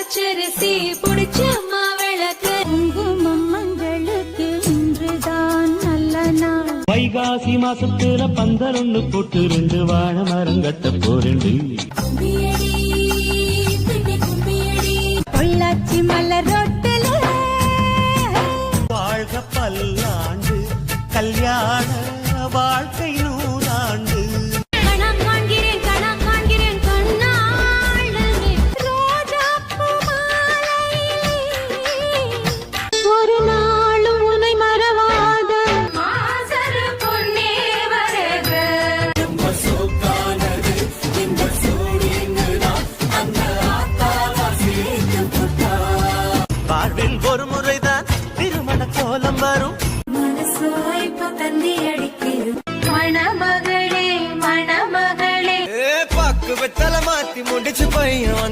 பச்சரிசி புடிச்ச மாவிளக்கு குங்குமம் மங்களுக்கு இன்றுதான் நல்ல நாள். வைகாசி மாசத்துல பந்தரொன்னு போட்டு 2 வாழை மரம் கட்ட போறேன். பொள்ளாச்சி மலர் ரோட்டில வாழ்க பல்லாண்டு கல்யாண வாழ்க்கை 100 ஆண்டு. கணம் காண்கிறேன் கண்ணால் ரோஜாப்பூ மாலையிலே ஒரு நாளும் உன்னை மறவாத மாசரு பொன்னே வருக. வாழ்வில் ஒரு முறைதான் திருமண கோலம் வரும். மனசோ இப்ப தந்தி அடிக்குது. மணமகளே மணமகளே பாக்கு வெத்தல மாத்தி முடிச்சு பையன்